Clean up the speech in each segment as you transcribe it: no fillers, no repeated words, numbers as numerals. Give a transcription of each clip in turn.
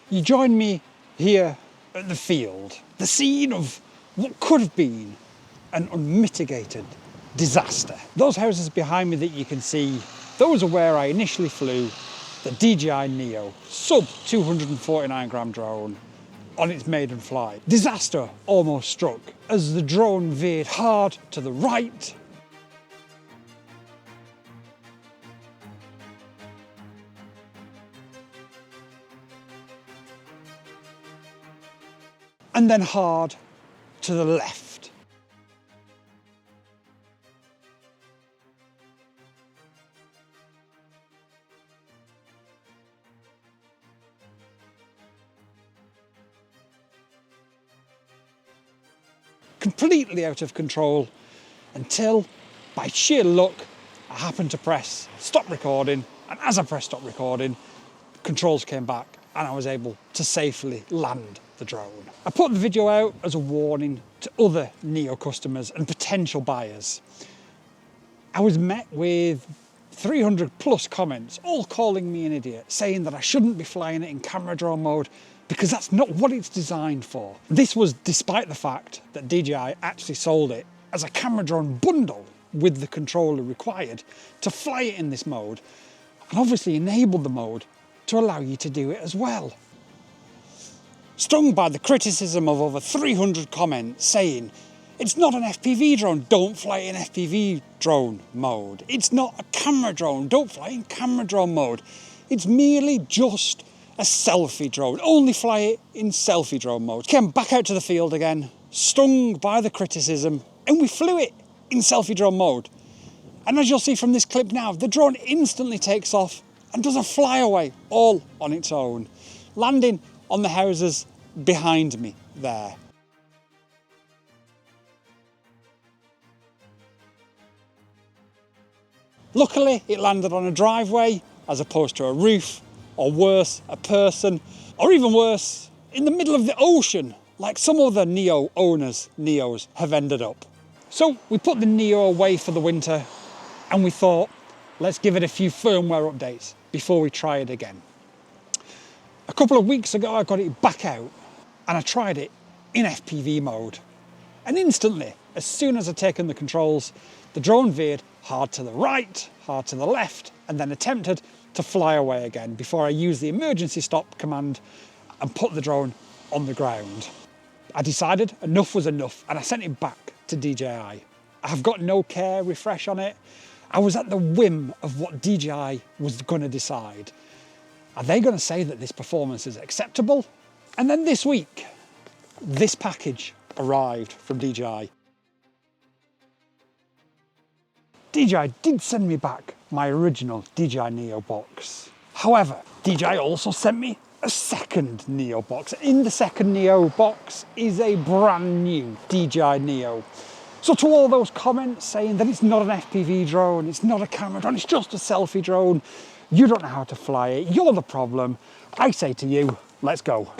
You join me here at the field, the scene of what could have been an unmitigated disaster. Those houses behind me that you can see, those are where I initially flew the DJI Neo sub 249 gram drone on its maiden flight. Disaster almost struck as the drone veered hard to the right and then hard to the left. Completely out of control until, by sheer luck, I happened to press stop recording, and as I pressed stop recording, controls came back and I was able to safely land the drone. I put the video out as a warning to other Neo customers and potential buyers. I was met with 300 plus comments, all calling me an idiot, saying that I shouldn't be flying it in camera drone mode because that's not what it's designed for. This was despite the fact that DJI actually sold it as a camera drone bundle with the controller required to fly it in this mode, and obviously enabled the mode to allow you to do it as well. Stung by the criticism of over 300 comments saying, it's not an FPV drone, don't fly it in FPV drone mode. It's not a camera drone, don't fly in camera drone mode. It's merely just a selfie drone, only fly it in selfie drone mode. Came back out to the field again, stung by the criticism, and we flew it in selfie drone mode. And as you'll see from this clip now, the drone instantly takes off and does a flyaway all on its own, landing on the houses behind me there. Luckily, it landed on a driveway as opposed to a roof, or worse, a person, or even worse, in the middle of the ocean, like some other Neo owners' Neos have ended up. So we put the Neo away for the winter and we thought, let's give it a few firmware updates before we try it again. A couple of weeks ago, I got it back out and I tried it in FPV mode. And instantly, as soon as I'd taken the controls, the drone veered hard to the right, hard to the left, and then attempted to fly away again before I used the emergency stop command and put the drone on the ground. I decided enough was enough and I sent it back to DJI. I have got no care refresh on it. I was at the whim of what DJI was going to decide. Are they going to say that this performance is acceptable? And then this week, this package arrived from DJI. DJI did send me back my original DJI Neo box. However, DJI also sent me a second Neo box. In the second Neo box is a brand new DJI Neo. So to all those comments saying that it's not an FPV drone, it's not a camera drone, it's just a selfie drone, you don't know how to fly it, you're the problem, I say to you, let's go.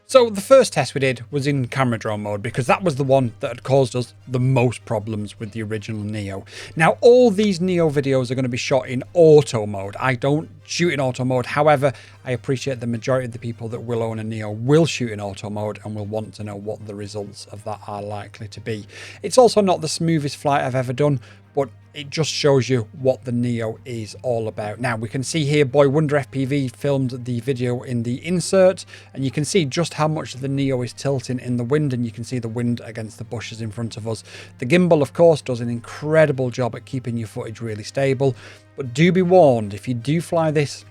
So the first test we did was in camera drone mode because that was the one that had caused us the most problems with the original Neo. Now all these Neo videos are going to be shot in auto mode. I don't shoot in auto mode. However, I appreciate the majority of the people that will own a Neo will shoot in auto mode and will want to know what the results of that are likely to be. It's also not the smoothest flight I've ever done, but it just shows you what the Neo is all about. Now we can see here Boy Wonder FPV filmed the video in the insert, and you can see just how much the Neo is tilting in the wind, and you can see the wind against the bushes in front of us. The gimbal, of course, does an incredible job at keeping your footage really stable, but do be warned, if you do fly this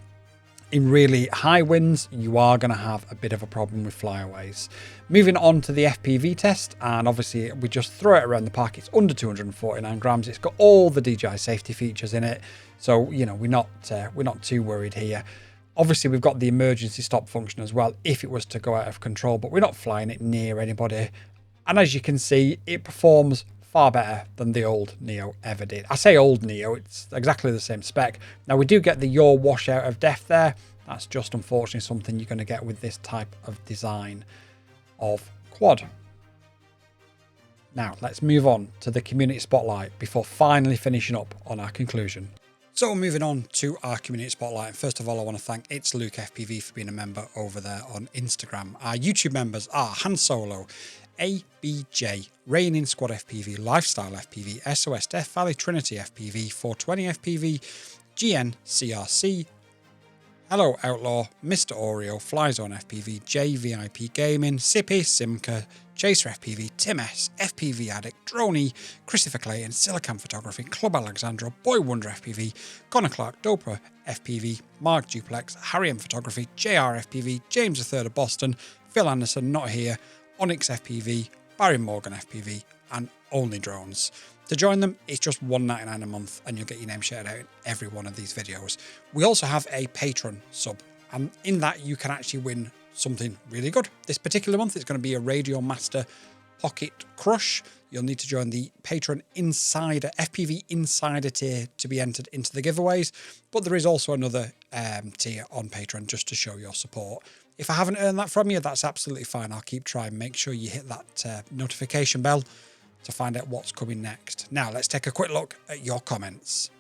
in really high winds, you are going to have a bit of a problem with flyaways. Moving on to the FPV test, and obviously we just throw it around the park. It's under 249 grams. It's got all the DJI safety features in it, so you know we're not too worried here. Obviously we've got the emergency stop function as well if it was to go out of control, but we're not flying it near anybody. And as you can see, it performs far better than the old Neo ever did. I say old Neo, it's exactly the same spec. Now we do get the yaw washout of death there. That's just unfortunately something you're going to get with this type of design of quad. Now let's move on to the community spotlight before finally finishing up on our conclusion. So moving on to our community spotlight. First of all, I want to thank It's Luke FPV for being a member over there on Instagram. Our YouTube members are Han Solo, ABJ, Reigning Squad FPV, Lifestyle FPV, SOS Death Valley Trinity FPV, 420 FPV, GN CRC, Hello Outlaw, Mr. Oreo, Flyzone FPV, JVIP Gaming, Sippy, Simca, Chaser FPV, Tim S, FPV Addict, Droney, Christopher Clayton, Silicon Photography, Club Alexandra, Boy Wonder FPV, Connor Clark, Dopa FPV, Mark Duplex, Harry M Photography, JR FPV, James III of Boston, Phil Anderson, Not Here, Onyx FPV, Barry Morgan FPV, and Only Drones. To join them, it's just $1.99 a month and you'll get your name shouted out in every one of these videos. We also have a Patreon sub, and in that you can actually win something really good. This particular month it's going to be a Radio Master Pocket Crush. You'll need to join the Patreon Insider, FPV Insider tier to be entered into the giveaways, but there is also another tier on Patreon just to show your support. If I haven't earned that from you, that's absolutely fine. I'll keep trying. Make sure you hit that notification bell to find out what's coming next. Now let's take a quick look at your comments.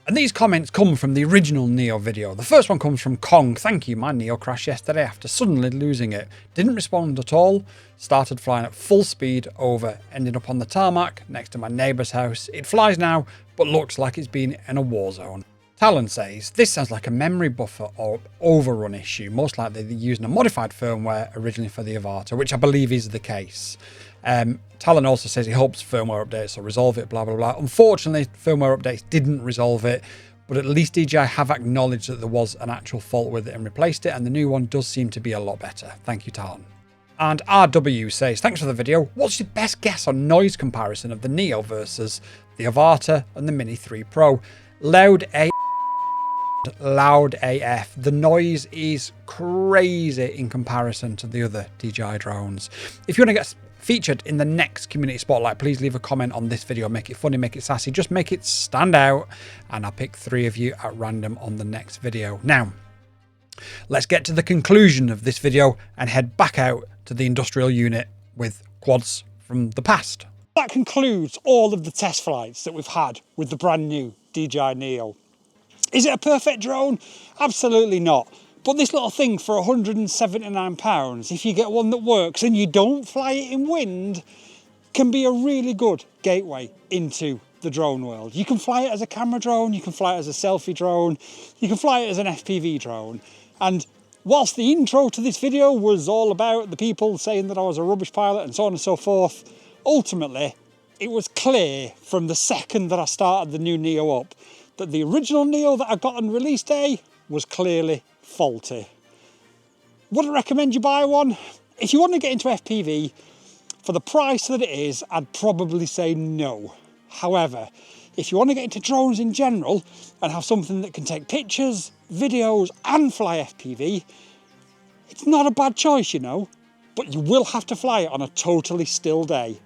And these comments come from the original Neo video. The first one comes from Kong. Thank you, my Neo crashed yesterday after suddenly losing it. Didn't respond at all. Started flying at full speed over, ended up on the tarmac next to my neighbour's house. It flies now, but looks like it's been in a war zone. Talon says, this sounds like a memory buffer or overrun issue. Most likely they're using a modified firmware originally for the Avata, which I believe is the case. Talon also says he hopes firmware updates will resolve it, blah, blah, blah. Unfortunately, firmware updates didn't resolve it, but at least DJI have acknowledged that there was an actual fault with it and replaced it, and the new one does seem to be a lot better. Thank you, Talon. And RW says, thanks for the video. What's your best guess on noise comparison of the Neo versus the Avata and the Mini 3 Pro? Loud AF. The noise is crazy in comparison to the other DJI drones. If you want to get featured in the next community spotlight, please leave a comment on this video. Make it funny, make it sassy, just make it stand out, and I'll pick 3 of you at random on the next video. Now let's get to the conclusion of this video and head back out to the industrial unit with quads from the past. That concludes all of the test flights that we've had with the brand new DJI Neo. Is it a perfect drone? Absolutely not. But this little thing for £179, if you get one that works and you don't fly it in wind, can be a really good gateway into the drone world. You can fly it as a camera drone, you can fly it as a selfie drone, you can fly it as an FPV drone. And whilst the intro to this video was all about the people saying that I was a rubbish pilot and so on and so forth, ultimately it was clear from the second that I started the new Neo up that the original Neo that I got on release day was clearly faulty. Would I recommend you buy one? If you want to get into FPV for the price that it is, I'd probably say no. However, if you want to get into drones in general and have something that can take pictures, videos and fly FPV, it's not a bad choice, you know, but you will have to fly it on a totally still day.